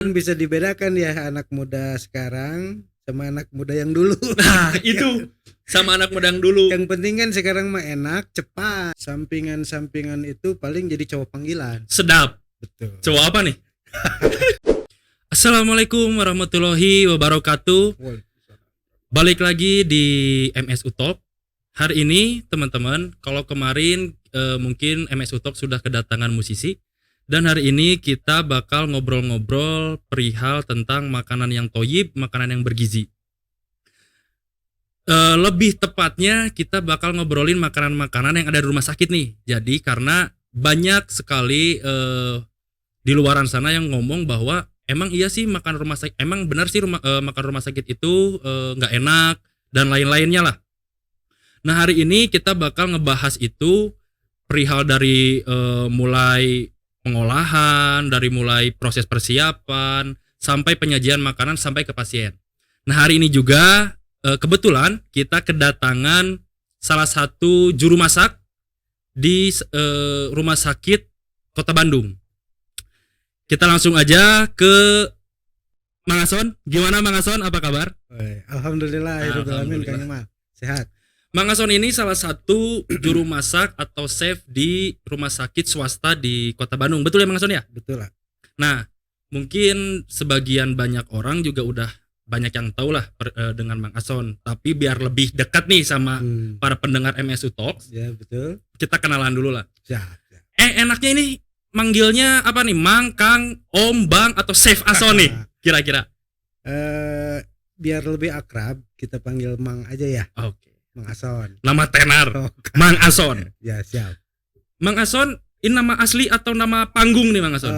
Bisa dibedakan ya anak muda sekarang sama anak muda yang dulu. Nah, itu sama anak muda yang dulu. Yang penting kan sekarang mah enak, cepat. Sampingan-sampingan itu paling jadi cowok panggilan. Sedap. Betul. Cowok apa nih? Assalamualaikum warahmatullahi wabarakatuh. Balik lagi di MSU Talk. Hari ini teman-teman, kalau kemarin mungkin MSU Talk sudah kedatangan musisi. Dan hari ini kita bakal ngobrol-ngobrol perihal tentang makanan yang toyib, makanan yang bergizi. Lebih tepatnya kita bakal ngobrolin makanan-makanan yang ada di rumah sakit nih. Jadi karena banyak sekali di luaran sana yang ngomong bahwa emang iya sih makan rumah sakit, emang benar sih makan rumah sakit itu nggak enak dan lain-lainnya lah. Nah hari ini kita bakal ngebahas itu perihal dari mulai pengolahan, dari mulai proses persiapan sampai penyajian makanan sampai ke pasien. Nah hari ini juga kebetulan kita kedatangan salah satu juru masak di rumah sakit Kota Bandung. Kita langsung aja ke Mang Ason. Gimana Mang Ason? Apa kabar? Alhamdulillah, alamin Kang Imal. Sehat. Mang Ason ini salah satu juru masak atau chef di rumah sakit swasta di Kota Bandung. Betul ya Mang Ason ya? Betul lah. Nah, mungkin sebagian banyak orang juga udah banyak yang tahu lah dengan Mang Ason. Tapi biar lebih dekat nih sama para pendengar MSU Talks. Ya betul. Kita kenalan dulu lah. Ya. Enaknya ini manggilnya apa nih? Mang, Kang, Om, Bang, atau Chef Ason nih? Kira-kira. Biar lebih akrab kita panggil Mang aja ya. Oke. Mang Ason. Nama tenar. Mang Ason. Ya siap. Mang Ason, ini nama asli atau nama panggung nih Mang Ason?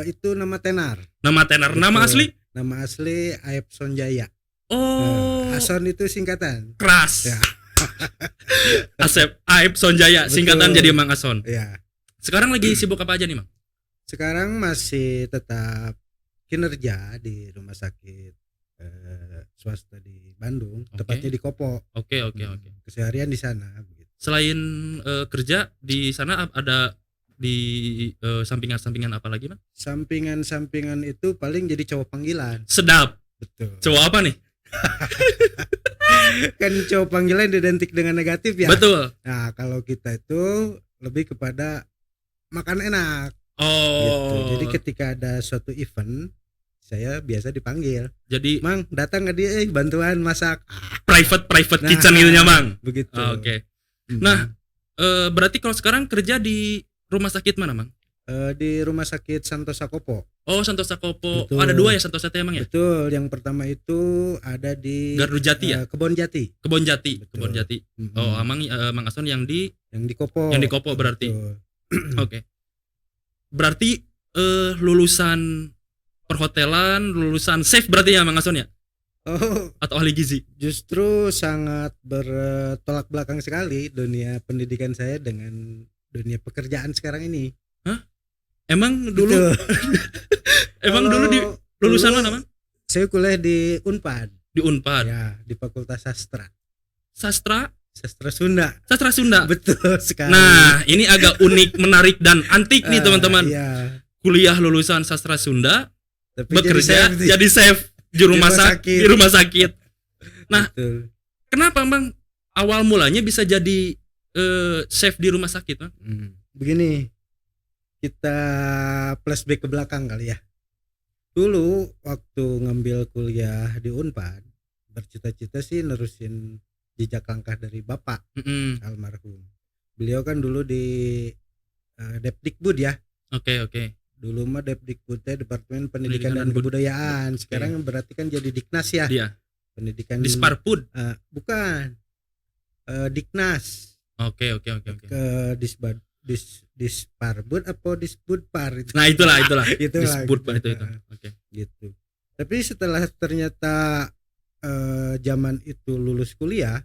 Itu nama tenar. Nama tenar. Betul. Nama asli? Nama asli Aep Sonjaya. Oh. Ason itu singkatan. Keras. Ya. Asep Aep Sonjaya, singkatan Betul. jadi Mang Ason. Ya. Sekarang lagi sibuk apa aja nih Mang? Sekarang masih tetap kinerja di rumah sakit swasta di Bandung, tepatnya di Kopo. Oke. Keseharian di sana. Begitu. Selain kerja di sana ada di sampingan-sampingan apa lagi Mang? Sampingan-sampingan itu paling jadi cowok panggilan. Sedap. Betul. Cowok apa nih? Kan cowok panggilan identik dengan negatif ya. Betul. Nah kalau kita itu lebih kepada makan enak. Oh. Gitu. Jadi ketika ada suatu event, saya biasa dipanggil. Jadi Mang datang nggak dia bantuan masak. private kitchen itunya Mang. Begitu. Oke. Nah, berarti kalau sekarang kerja di rumah sakit mana Mang? Di rumah sakit Santosa Kopo. Oh, Santosa Kopo. Betul. Oh, ada dua ya Santosa teh Mang ya? Betul. Yang pertama itu ada di Gardu Jati ya? Kebon Jati. Kebon Jati. Betul. Kebon Jati. Oh, Mang Ason yang di Kopo. Yang di Kopo berarti. Betul. Oke. Berarti lulusan perhotelan, lulusan chef berarti ya Mang Ason ya? Oh, Atau ahli gizi? justru sangat bertolak belakang sekali dunia pendidikan saya dengan dunia pekerjaan sekarang ini. Hah? Emang dulu Betul. emang dulu di lulusan mana Mang? Saya kuliah di Unpad. Di Unpad. Ya, di Fakultas Sastra. Sastra Sunda. Sastra Sunda. Betul sekali. Nah, ini agak unik, menarik dan antik nih teman-teman. Iya. Kuliah lulusan Sastra Sunda, Tapi bekerja jadi jadi chef juru Di rumah masak sakit. di rumah sakit. Nah, betul. kenapa Bang awal mulanya bisa jadi chef di rumah sakit Bang? Begini, kita flashback ke belakang kali ya. Dulu waktu ngambil kuliah di Unpad, bercita-cita sih nerusin jejak langkah dari bapak almarhum. Beliau kan dulu di Depdikbud ya. Oke. Dulu mah Depdikbud Departemen Pendidikan dan Kebudayaan. Sekarang berarti kan jadi Diknas ya. Dia. Pendidikan Disparpud. Bukan. Diknas. Oke. Ke Disparbud apa Disbudpar itu. Nah, itulah. Itulah, Disbudpar gitu. itu. Oke. Gitu. Tapi setelah ternyata zaman itu lulus kuliah,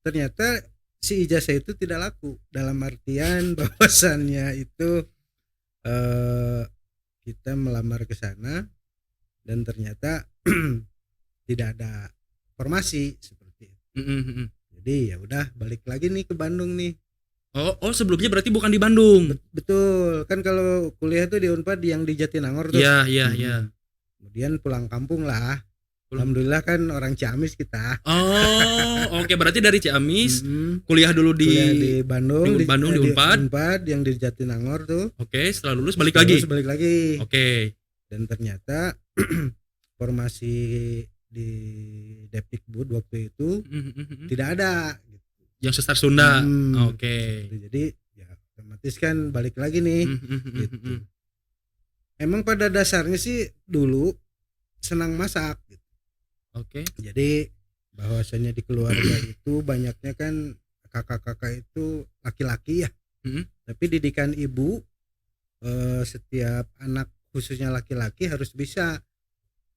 ternyata si ijazah itu tidak laku, dalam artian bahwasannya itu kita melamar ke sana dan ternyata tidak ada formasi seperti itu. Jadi ya udah balik lagi nih ke Bandung nih. Oh sebelumnya berarti bukan di Bandung. Betul, kan kalau kuliah tuh di Unpad yang di Jatinangor tuh. Iya iya iya. Kemudian pulang kampung lah. Pulang. Alhamdulillah kan orang Ciamis kita. Oh oke, berarti dari Ciamis Mm-mm. kuliah dulu Kuliah di di Bandung, di Bandung, di Unpad. Unpad yang di Jatinangor tuh. Oke, setelah lulus balik Terus lagi. balik lagi. Oke. Dan ternyata formasi di Depdikbud waktu itu tidak ada gitu. Yang sesar Sunda. Hmm, Oke. Jadi ya otomatis kan balik lagi nih gitu. Emang pada dasarnya sih dulu senang masak gitu. Oke. Jadi bahwasanya di keluarga itu banyaknya kan kakak-kakak itu laki-laki ya. Tapi didikan ibu setiap anak khususnya laki-laki harus bisa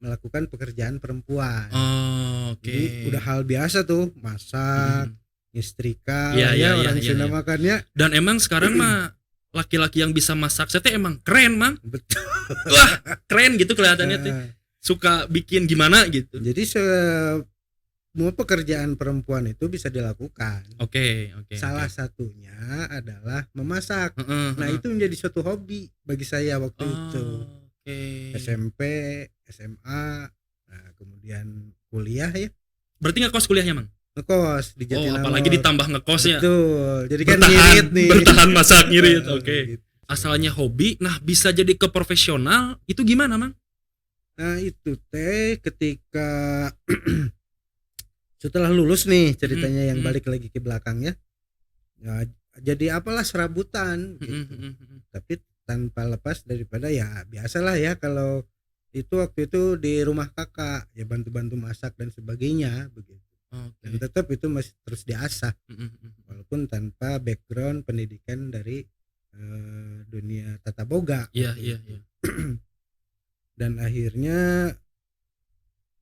melakukan pekerjaan perempuan. Oh, oke. Jadi udah hal biasa tuh masak, nyetrika, Iya, iya, orang iya, Sunda iya. makannya. Dan emang sekarang mah laki-laki yang bisa masak saya emang keren, Mang. Betul. Wah, keren gitu kelihatannya tuh. Suka bikin gimana gitu. Jadi semua pekerjaan perempuan itu bisa dilakukan. Oke. Salah satunya adalah memasak. Nah, itu menjadi suatu hobi bagi saya waktu itu. Oke. SMP, SMA, nah kemudian kuliah ya. Berarti ngekos kuliahnya, Mang? Ngekos di Jatinangor. Apalagi ditambah ngekosnya. Betul. Jadi kan Bertahan, ngirit nih. bertahan masak ngirit. Oke. Gitu. Asalnya hobi, nah bisa jadi ke profesional, itu gimana, Mang? Nah, itu teh ketika setelah lulus nih ceritanya yang balik lagi ke belakangnya. Ya, jadi apalah serabutan gitu. Tapi tanpa lepas daripada ya biasalah ya kalau itu waktu itu di rumah kakak ya bantu-bantu masak dan sebagainya begitu. Dan tetap itu masih terus diasah walaupun tanpa background pendidikan dari dunia tata boga. Iya. Dan akhirnya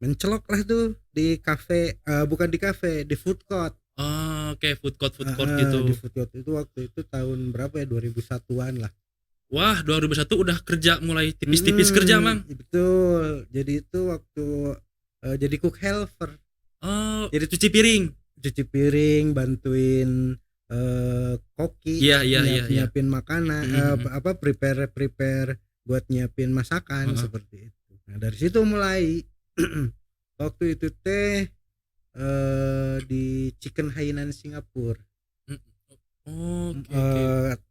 mencelok lah tuh di kafe, bukan di kafe, di food court. Oke, food court gitu. Di food court itu waktu itu tahun berapa ya, 2001-an lah. Wah, 2001 udah kerja, mulai tipis-tipis kerja, Mang. Betul. Jadi itu waktu jadi cook helper. Oh, jadi cuci piring, bantuin koki, Iya. nyiapin makanan, prepare buat nyiapin masakan seperti itu. Nah, dari situ mulai waktu itu teh di Chicken Hainan Singapura.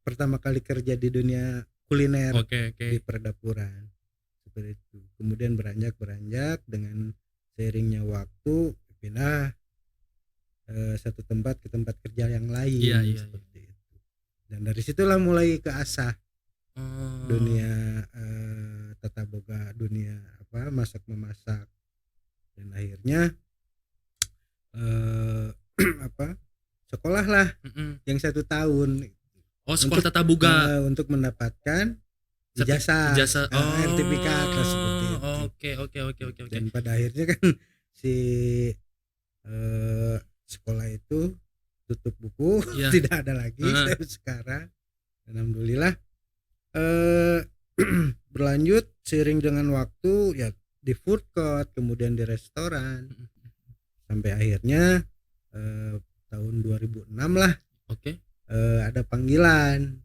Pertama kali kerja di dunia kuliner. Di perdapuran seperti itu. Kemudian beranjak dengan seiringnya waktu pindah satu tempat ke tempat kerja yang lain. Seperti itu. Dan dari situlah mulai keasah dunia tata boga, dunia masak memasak, dan akhirnya sekolah lah yang 1 tahun. Sekolah tata boga untuk mendapatkan ijazah sertifikat lah seperti itu. Oke. Dan pada akhirnya kan si sekolah itu tutup buku, tidak ada lagi sampai sekarang. Alhamdulillah berlanjut seiring dengan waktu ya di food court, kemudian di restoran, sampai akhirnya tahun 2006 lah ada panggilan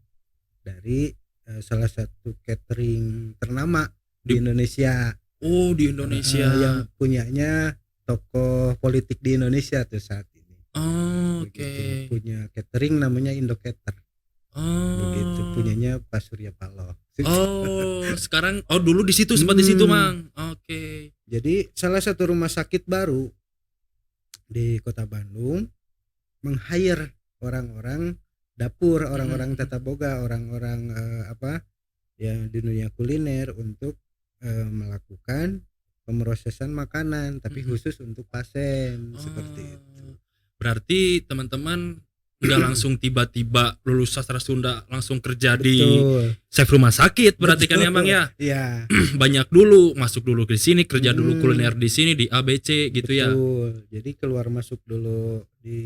dari salah satu catering ternama di Indonesia. Di Indonesia yang punyanya tokoh politik di Indonesia tuh saat ini. Oke. Punya catering namanya Indocater. Begitu, punyanya Pak Surya Paloh. Sekarang dulu di situ sempat di situ, Mang. Oke. Jadi salah satu rumah sakit baru di Kota Bandung meng-hire orang-orang dapur, orang-orang tata boga, orang-orang yang di dunia kuliner untuk melakukan pemrosesan makanan, tapi khusus untuk pasien seperti itu. Berarti teman-teman nggak langsung tiba-tiba lulus sastra Sunda langsung kerja di chef rumah sakit, berarti kan emang ya? Iya. Banyak dulu, masuk dulu ke sini, kerja dulu kuliner di sini di ABC gitu. Betul. Ya. Jadi keluar masuk dulu di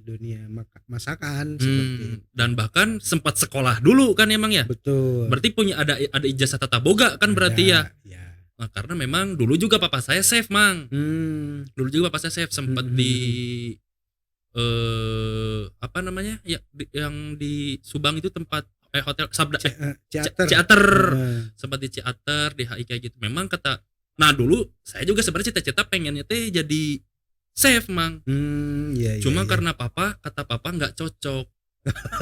dunia masakan seperti itu. Dan bahkan sempat sekolah dulu kan emang ya? Betul. Berarti punya ada ijazah tata boga kan berarti ya? Nah, karena memang dulu juga papa saya chef, Mang. Dulu juga papa saya chef, sempat di apa namanya ya yang di Subang itu tempat hotel Sabda Ciater. Ciater, Heeh. sempat di Ciater di HI kayak gitu. Memang kata, nah dulu saya juga sebenarnya cita-cita pengennya teh jadi chef mang, Iya iya cuma iya. karena kata papa nggak cocok,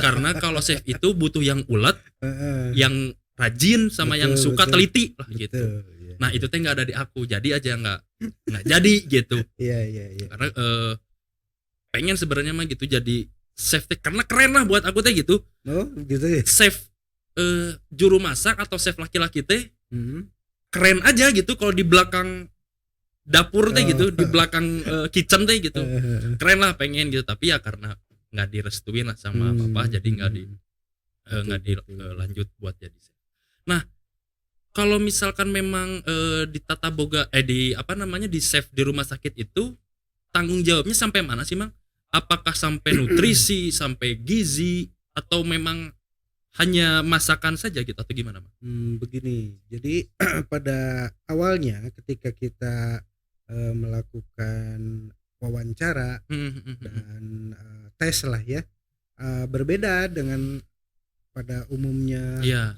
karena kalau chef itu butuh yang ulet, Heeh. yang rajin sama yang Betul, suka betul. teliti lah gitu. Betul. Iya, Nah iya. itu teh nggak ada di aku, jadi aja nggak jadi gitu. Iya iya iya. Karena pengen sebenarnya mah gitu jadi chef teh, karena keren lah buat aku teh gitu. Oh, gitu ya. Chef juru masak atau chef laki-laki teh Mhm. keren aja gitu kalau di belakang dapur teh gitu, di Oh. belakang kitchen teh gitu. Heeh. Keren lah pengen gitu, tapi ya karena nggak direstuin lah sama papa, jadi nggak dilanjut buat jadi chef. Nah, kalau misalkan memang di tata boga di apa namanya di chef di rumah sakit itu tanggung jawabnya sampai mana sih, Mang? Apakah sampai nutrisi, sampai gizi, atau memang hanya masakan saja gitu atau gimana, Mang? Begini. Jadi pada awalnya ketika kita melakukan wawancara dan tes lah ya, berbeda dengan pada umumnya Iya.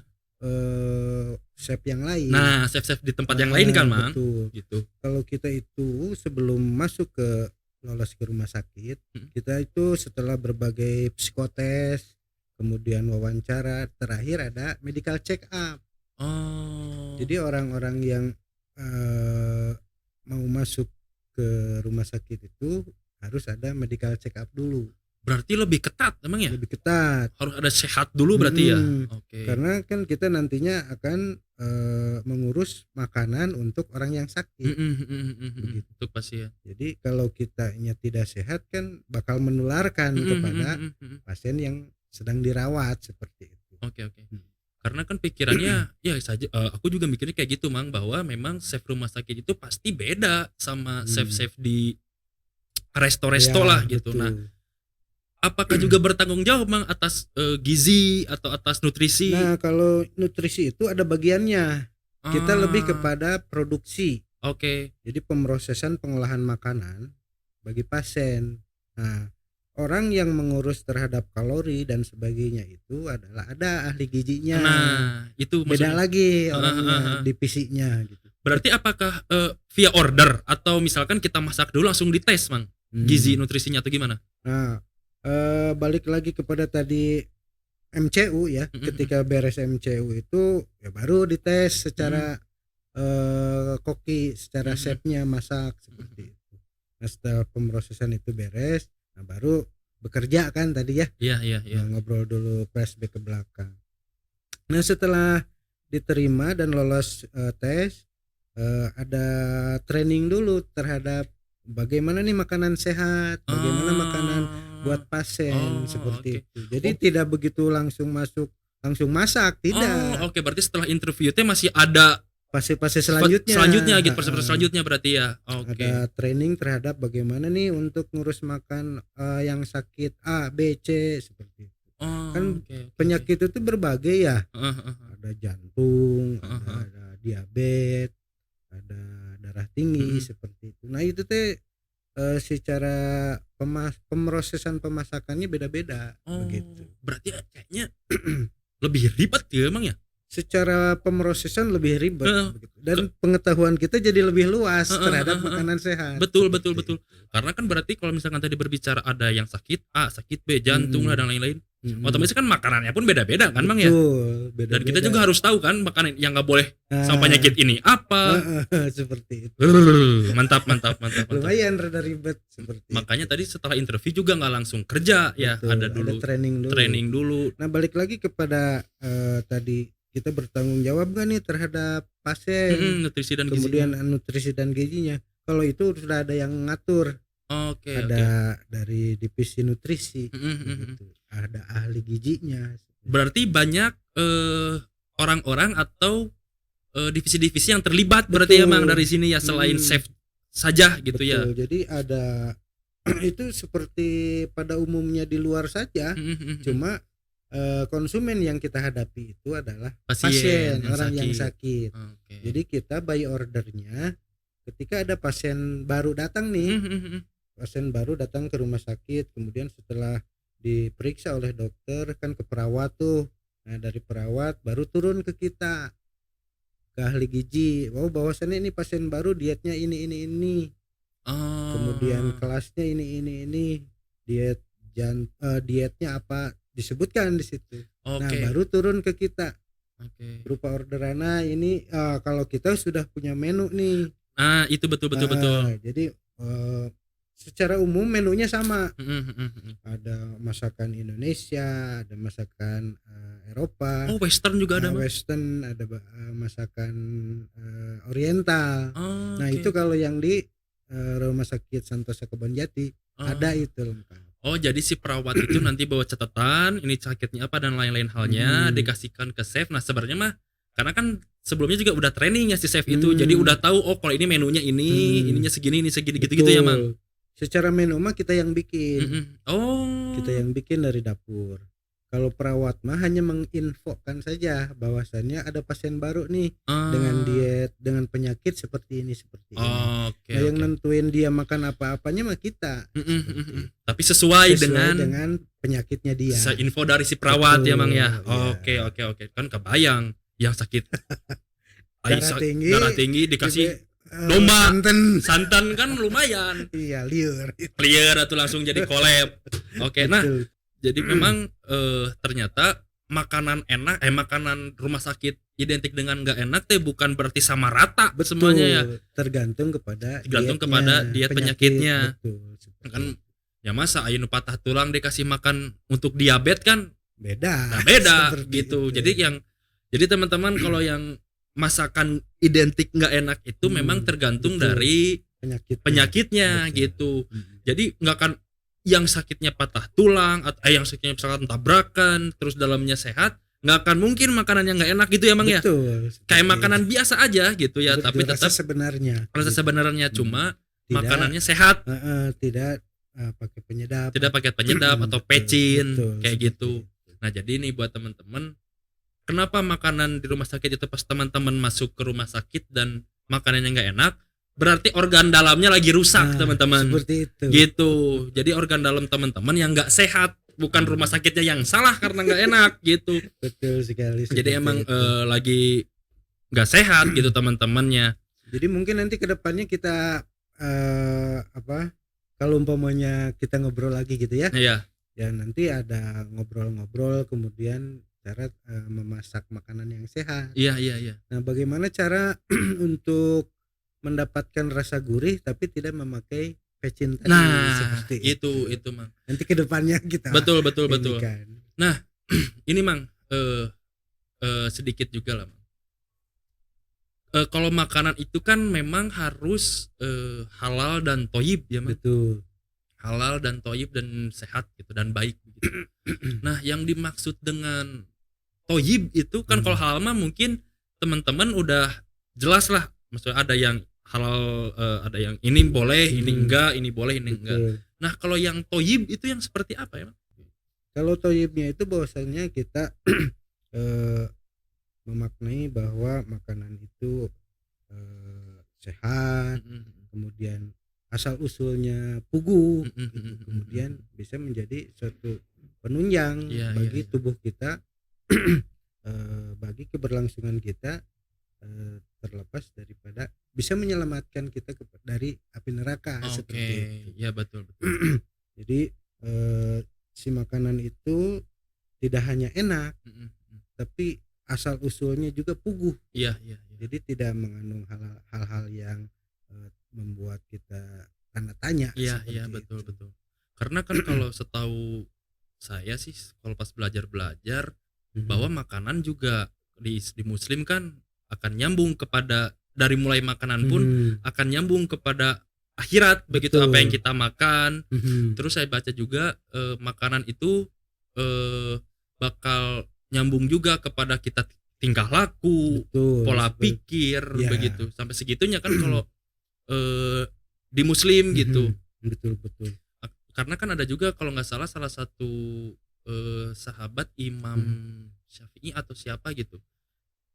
chef yang lain. Nah, chef-chef di tempat yang lain kan, Mang? Betul. Gitu. Kalau kita itu sebelum masuk ke lolos ke rumah sakit, kita itu setelah berbagai psikotes, kemudian wawancara, terakhir ada medical check up. Oh. Jadi orang-orang yang mau masuk ke rumah sakit itu harus ada medical check up dulu. Berarti lebih ketat emang ya? Lebih ketat. Harus ada sehat dulu berarti ya? Oke. Karena kan kita nantinya akan mengurus makanan untuk orang yang sakit. Begitu. Untuk pasien. Jadi kalau kitanya tidak sehat kan bakal menularkan kepada pasien yang sedang dirawat seperti itu. Oke. Karena kan pikirannya ya saja aku juga mikirnya kayak gitu, Mang, bahwa memang chef rumah sakit itu pasti beda sama chef-chef di resto-resto Ya, lah gitu. betul. Nah, apakah juga bertanggung jawab, Mang, atas gizi atau atas nutrisi? Nah, kalau nutrisi itu ada bagiannya. Kita lebih kepada produksi. Oke. Jadi pemrosesan pengolahan makanan bagi pasien. Nah, orang yang mengurus terhadap kalori dan sebagainya itu adalah ada ahli gizinya. Nah, itu Beda maksudnya. lagi orangnya, divisinya gitu. Berarti apakah via order atau misalkan kita masak dulu langsung dites, Mang? Gizi nutrisinya atau gimana? Nah, balik lagi kepada tadi MCU ya. Ketika beres MCU itu ya baru dites secara koki, secara chefnya masak seperti itu. Nah, setelah pemrosesan itu beres, nah baru bekerja kan tadi ya. Iya. Nah, ngobrol dulu, flashback ke belakang. Nah, setelah diterima dan lolos tes, ada training dulu terhadap bagaimana nih makanan sehat, bagaimana makanan buat pasien seperti itu. Jadi tidak begitu langsung masuk langsung masak, tidak. Oke, berarti setelah interview teh masih ada Fase-fase selanjutnya gitu, proses selanjutnya berarti ya. Oke. ada training terhadap bagaimana nih untuk ngurus makan yang sakit A, B, C seperti itu. Kan penyakit itu berbagai ya. Ada jantung, ada diabetes, ada darah tinggi seperti itu. Nah, itu teh secara pemrosesan pemasakannya beda-beda begitu. Berarti kayaknya lebih ribet ya emang ya? Secara pemrosesan lebih ribet begitu. Dan pengetahuan kita jadi lebih luas terhadap makanan sehat. Betul. Karena kan berarti kalau misalkan tadi berbicara ada yang sakit A, sakit B, jantung lah dan lain-lain. Otomatis kan makanannya pun beda-beda kan, Bang ya? Beda-beda. Dan kita juga harus tahu kan makanan yang nggak boleh sama penyakit ini apa. Seperti itu. Mantap. Lumayan rada ribet seperti Makanya itu. tadi setelah interview juga nggak langsung kerja. Betul, ya, ada training dulu. Nah, balik lagi kepada tadi kita bertanggung jawab gak nih terhadap pasien, nutrisi dan kemudian gizinya. nutrisi dan gizinya. Kalau itu sudah ada yang ngatur. Ada dari divisi nutrisi, gitu. Ada ahli gizinya. Berarti banyak orang-orang atau divisi-divisi yang terlibat. Berarti emang dari sini ya, selain chef saja gitu. Betul. Ya. Jadi ada itu seperti pada umumnya di luar saja. Cuma konsumen yang kita hadapi itu adalah pasien orang yang sakit. Jadi kita by ordernya ketika ada pasien baru datang nih, pasien baru datang ke rumah sakit, kemudian setelah diperiksa oleh dokter kan ke perawat tuh. Nah dari perawat baru turun ke kita, ke ahli gizi. Oh bahwasannya ini pasien baru dietnya ini. Kemudian Oh, kelasnya ini. Diet dietnya apa disebutkan di situ. Nah oke, baru turun ke kita oke. berupa orderannya ini, kalau kita sudah punya menu nih. Ah, itu betul betul betul. Jadi secara umum menunya sama, Mhm, mhm, mhm. ada masakan Indonesia, ada masakan Eropa, Oh, western juga ada, Bang? Western, ada masakan Oriental. Nah Oke, itu oke. kalau yang di Rumah Sakit Santosa Kebonjati ada Oh. itu lengkap. Oh, jadi si perawat itu nanti bawa catatan, ini sakitnya apa dan lain-lain halnya, Mhm. dikasihkan ke chef. Nah, sebenarnya mah karena kan sebelumnya juga udah training ya si chef itu. Jadi Hmm, udah tahu oh kalau ini menunya ini, hmm, segini, ini segini gitu-gitu ya, Mang. betul. Secara menu mah kita yang bikin. Mhm. Oh. Kita yang bikin dari dapur. Kalau perawat mah hanya menginfokan saja bahwasannya ada pasien baru nih dengan Ah. diet, dengan penyakit seperti ini seperti ini. Oke, Nah yang oke. nentuin dia makan apa-apanya mah kita Mhm, mhm, mhm. seperti itu. Tapi sesuai Sesuai dengan dengan penyakitnya dia. info dari si perawat ya, Mang ya. Betul, ya. Oke, oke, oke. Kan kebayang yang sakit Darah tinggi, darah tinggi dikasih tiba domba, santan. santan kan lumayan. Iya, liur. Clear atau langsung jadi collab. Oke, nah Betul. jadi memang ternyata makanan enak makanan rumah sakit identik dengan nggak enak teh bukan berarti sama rata semuanya ya, Betul. Tergantung kepada tergantung dietnya, kepada diet penyakit. penyakitnya. Betul, seperti Kan itu. ya masa anu patah tulang dikasih makan untuk diabetes kan Beda. nah beda Seperti gitu. itu. Jadi teman-teman kalau yang masakan identik nggak enak itu memang tergantung betul. dari penyakitnya Betul. gitu. Mm. Jadi nggak akan yang sakitnya patah tulang atau yang sakitnya misalkan tabrakan terus dalamnya sehat, nggak akan mungkin makanan yang nggak enak gitu ya, Mang ya. Betul. Kayak Seperti makanan biasa aja gitu ya, betul, tapi rasa tetap sebenarnya. rasa Gitu. sebenarnya cuma Tidak, makanannya sehat, tidak pakai penyedap. tidak pakai penyedap atau Betul, pecin betul, kayak seperti gitu. itu. Nah, jadi ini buat teman-teman, kenapa makanan di rumah sakit itu pas teman-teman masuk ke rumah sakit dan makanannya nggak enak, berarti organ dalamnya lagi rusak, Nah, teman-teman. seperti itu. Gitu. Jadi organ dalam teman-teman yang nggak sehat, bukan rumah sakitnya yang salah karena nggak enak gitu. Betul sekali. Jadi seperti emang itu. lagi nggak sehat gitu teman-temannya. Jadi mungkin nanti kedepannya kita kalau umpamanya kita ngobrol lagi gitu ya. Iya. Ya nanti ada ngobrol-ngobrol kemudian cara memasak makanan yang sehat. Iya, iya, iya. Nah, bagaimana cara untuk mendapatkan rasa gurih tapi tidak memakai pecin tadi Nah, seperti itu Mang. Nanti kedepannya kita Betul, betul, ini betul. kan. Nah, ini Mang sedikit juga lah, Mang. Kalau makanan itu kan memang harus halal dan toyib ya, Mang. Betul. Halal dan toyib dan sehat gitu dan baik gitu. Nah, yang dimaksud dengan toyib itu kan kalau halal mah mungkin teman-teman udah jelas lah. Maksudnya ada yang halal, ada yang ini boleh, ini enggak, ini boleh, ini enggak. Betul. Nah, kalau yang toyib itu yang seperti apa ya, Mang? Kalau toyibnya itu bahwasanya kita memaknai bahwa makanan itu sehat, Mhm, kemudian asal usulnya pugu, mhm, mhm, gitu. mhm, Kemudian mhm. bisa menjadi suatu penunjang Iya, iya, bagi iya. tubuh kita, bagi keberlangsungan kita, terlepas daripada bisa menyelamatkan kita dari api neraka Oke, seperti itu. ya betul, betul. Jadi si makanan itu tidak hanya enak, Mhm, mhm. tapi asal usulnya juga puguh. Iya, iya, iya. Jadi tidak mengandung hal-hal yang membuat kita tanda tanya Iya, seperti iya, betul, itu. betul. Karena kan kalau setahu saya sih kalau pas belajar-belajar bahwa makanan juga di muslim kan akan nyambung kepada dari mulai makanan pun akan nyambung kepada akhirat begitu Betul. apa yang kita makan. Mhm. Terus saya baca juga makanan itu bakal nyambung juga kepada kita tingkah laku, Betul, pola seperti- pikir Ya. begitu. Sampai segitunya kan kalau di muslim gitu. Betul, betul. Karena kan ada juga kalau nggak salah salah satu sahabat Imam Syafi'i atau siapa gitu.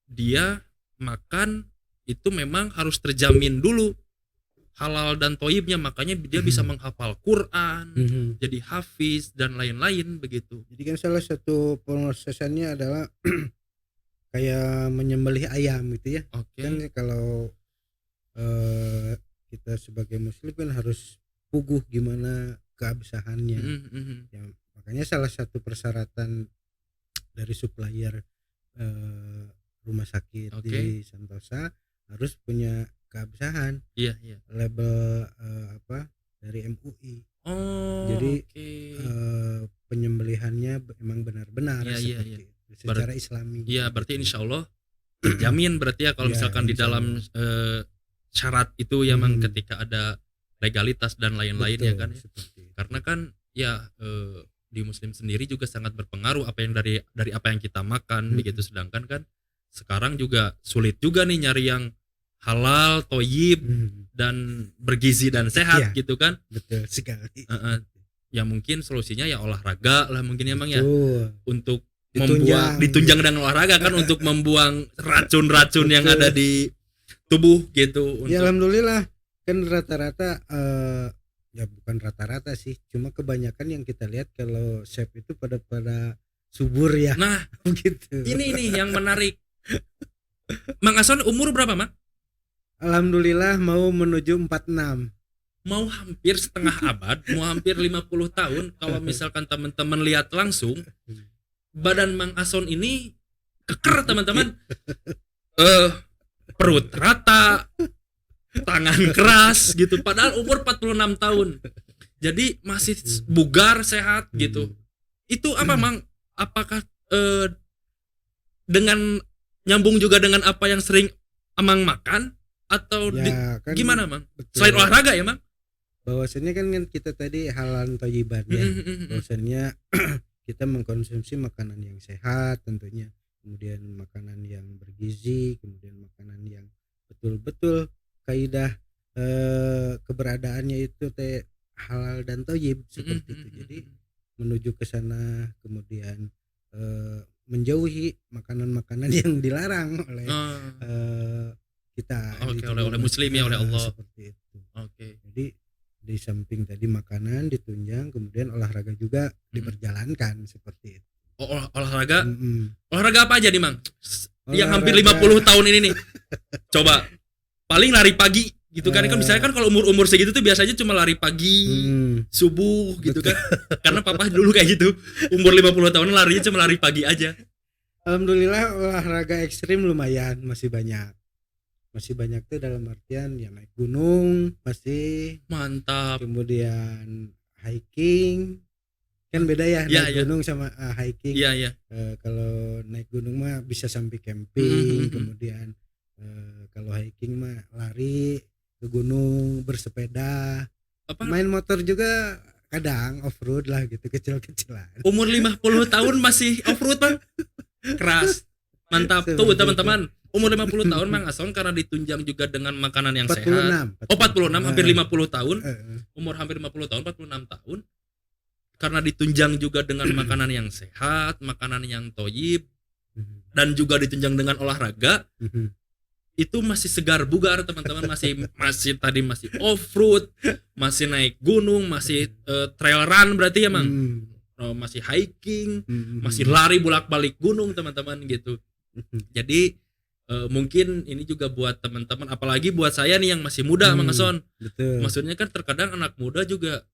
Dia makan itu memang harus terjamin dulu halal dan toyibnya, makanya dia bisa menghafal Quran, jadi hafiz dan lain-lain begitu. Jadi kan salah satu prosesannya adalah kayak menyembelih ayam gitu ya. Oke. Kan kalau kita sebagai muslim kan harus puguh gimana keabsahannya. Ya, makanya salah satu persyaratan dari supplier rumah sakit Oke. di Sentosa harus punya keabsahan Iya. label dari MUI. Oh, Jadi oke. penyembelihannya memang benar-benar Iya. seperti itu secara Islami. Iya, berarti insya Allah terjamin berarti ya kalau Ya, misalkan di insya dalam Allah. syarat itu ya Mang, ketika ada legalitas dan lain-lain ya Betul, kan ya. seperti itu. Karena kan ya di muslim sendiri juga sangat berpengaruh apa yang dari apa yang kita makan begitu, sedangkan kan sekarang juga sulit juga nih nyari yang halal, toyib dan bergizi dan sehat Iya. gitu kan. Betul sekali. Ya mungkin solusinya ya olahraga lah mungkin ya Mang ya, Betul. untuk Ditunjang. ditunjang dengan olahraga kan untuk membuang racun-racun yang ada di tubuh gitu. Ya Untuk alhamdulillah kan rata-rata ya bukan rata-rata sih, cuma kebanyakan yang kita lihat kalau chef itu pada subur ya. nah Begitu. ini nih yang menarik. Mang Ason umur berapa Mang? Alhamdulillah mau menuju 46. Mau hampir setengah abad, mau hampir 50 tahun. Kalau misalkan teman-teman lihat langsung, badan Mang Ason ini keker teman-teman. Perut rata, tangan keras gitu, padahal umur 46 tahun. Jadi masih bugar, sehat gitu. Itu apa Mang? Apakah dengan nyambung juga dengan apa yang sering Amang makan atau Ya, kan gimana Mang? betul. Selain olahraga ya Mang? Bahwasannya kan kita tadi halal thayyiban ya. Bahwasannya kita mengkonsumsi makanan yang sehat tentunya, kemudian makanan yang bergizi, kemudian makanan yang betul-betul kaidah keberadaannya itu halal dan thayyib seperti itu. Jadi menuju ke sana, kemudian menjauhi makanan-makanan yang dilarang oleh kita. Oke, oleh muslim ya, oleh Allah. Seperti itu. Oke. Jadi di samping tadi makanan ditunjang, kemudian olahraga juga diperjalankan seperti itu. Olahraga? Mm-mm. Olahraga apa aja nih Mang? Yang hampir Olahraga. 50 tahun ini nih. Coba. Paling lari pagi gitu kan. Kan misalnya kan kalau umur segitu tuh biasanya cuma lari pagi, subuh gitu kan. Karena papa dulu kayak gitu. Umur 50 tahun larinya cuma lari pagi aja. Alhamdulillah olahraga ekstrim lumayan, masih banyak tuh dalam artian ya naik gunung masih, Mantap. kemudian hiking kan beda ya, Iya, naik iya. gunung sama hiking. Iya. Kalau naik gunung mah bisa sampai camping, Mhm. kemudian kalau hiking mah lari ke gunung, bersepeda, Apa? main motor juga kadang off road lah gitu, kecil-kecilan. Umur 50 tahun masih off-road Bang? Keras. Mantap. Tuh teman-teman, umur 50 tahun Mang Ason karena ditunjang juga dengan makanan yang 46. sehat. Oh 46, hampir 50 tahun. Heeh. Umur hampir 50 tahun, 46 tahun. Karena ditunjang juga dengan makanan yang sehat, makanan yang toyib, dan juga ditunjang dengan olahraga, itu masih segar bugar teman-teman, masih tadi masih off-road, masih naik gunung, masih trail run berarti ya Mang. Masih hiking, masih lari bolak-balik gunung teman-teman gitu. Jadi mungkin ini juga buat teman-teman, apalagi buat saya nih yang masih muda Mang Ason. Betul. Maksudnya kan terkadang anak muda juga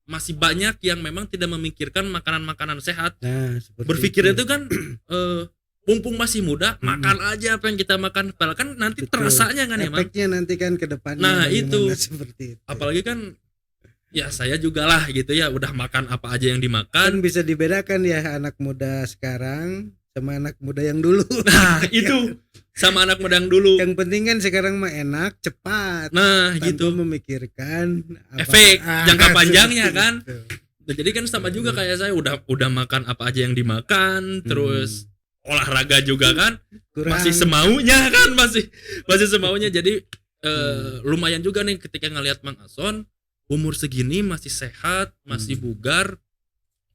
masih banyak yang memang tidak memikirkan makanan-makanan sehat. Nah, seperti Berpikirnya itu. itu kan mumpung masih muda, makan aja apa yang kita makan, padahal kan nanti Betul. terasanya kan ya Mang. Efeknya nanti kan ke depannya Nah, bagaimana, itu. seperti itu. Apalagi kan ya saya juga lah gitu ya, udah makan apa aja yang Kan dimakan. bisa dibedakan ya anak muda sekarang sama anak muda yang dulu. Nah itu sama anak muda yang dulu. Yang penting kan sekarang mah enak, cepat, Nah tanpa gitu memikirkan efek jangka panjangnya seperti kan. itu. Nah, jadi kan sama juga kayak saya udah makan apa aja yang dimakan, terus olahraga juga kan Kurang. masih semaunya kan, masih semaunya. Jadi lumayan juga nih ketika ngelihat Mang Ason umur segini masih sehat, masih bugar.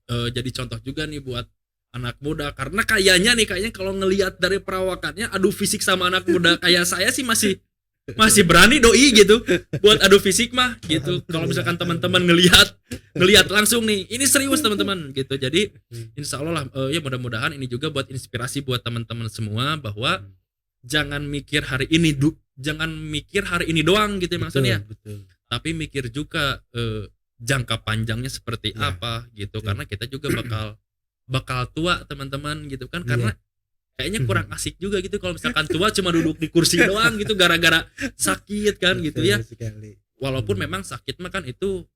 Jadi contoh juga nih buat anak muda, karena kayaknya kalau ngelihat dari perawakannya, aduh fisik sama anak muda kayak saya sih masih masih berani doi gitu buat adu fisik mah gitu. Kalau misalkan teman-teman ngelihat langsung nih, ini serius teman-teman gitu. Jadi insya Allah lah, ya mudah-mudahan ini juga buat inspirasi buat teman-teman semua bahwa jangan mikir hari ini doang gitu ya maksudnya. Betul. Tapi mikir juga jangka panjangnya seperti Ya, apa gitu, betul. karena kita juga bakal tua teman-teman gitu kan, karena kayaknya kurang asik juga gitu kalau misalkan tua cuma duduk di kursi doang gitu gara-gara sakit kan gitu ya. Betul sekali. Walaupun memang sakit mah kan itu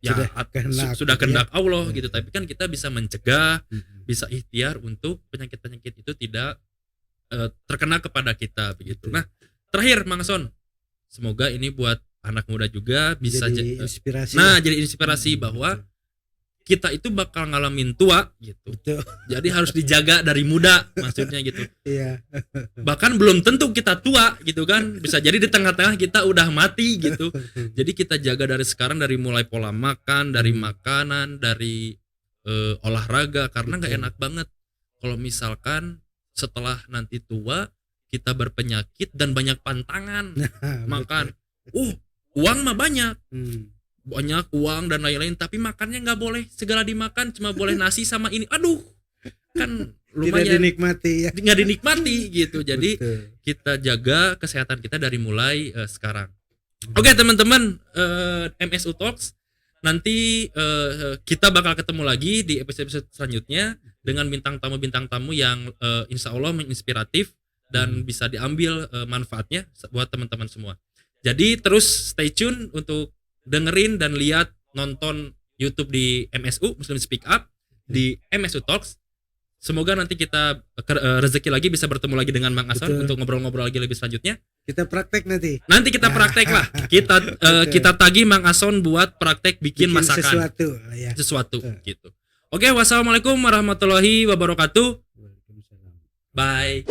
ya Sudah kehendak kehendak Allah Ya. gitu, tapi kan kita bisa mencegah, bisa ikhtiar untuk penyakit-penyakit itu tidak terkena kepada kita begitu. Betul. Nah, terakhir Mang Son, semoga ini buat anak muda juga bisa jadi inspirasi. jadi inspirasi bahwa kita itu bakal ngalamin tua gitu. Betul. Jadi harus dijaga dari muda maksudnya gitu. Iya. Bahkan belum tentu kita tua gitu kan. Bisa jadi di tengah-tengah kita udah mati gitu. Jadi kita jaga dari sekarang, dari mulai pola makan, dari makanan, dari olahraga, karena nggak enak banget kalau misalkan setelah nanti tua kita berpenyakit dan banyak pantangan makan. Uang mah banyak uang dan lain-lain, tapi makannya nggak boleh segala dimakan, cuma boleh nasi sama ini. Aduh, kan Tidak lumayan dinikmati ya. nggak dinikmati gitu. Jadi Betul. kita jaga kesehatan kita dari mulai sekarang. Oke teman-teman, MSU Talks nanti kita bakal ketemu lagi di episode selanjutnya dengan bintang tamu yang insya Allah menginspiratif dan bisa diambil manfaatnya buat teman-teman semua. Jadi terus stay tune untuk dengerin dan lihat, nonton YouTube di MSU Muslim Speak Up, di MSU Talks. Semoga nanti kita rezeki lagi bisa bertemu lagi dengan Mang Ason. Betul. Untuk ngobrol-ngobrol lagi lebih selanjutnya. Kita praktek nanti. Nanti kita praktek lah. Kita tagih Mang Ason buat praktek bikin masakan sesuatu ya. gitu. Oke, wassalamualaikum warahmatullahi wabarakatuh. Waalaikumsalam. Bye.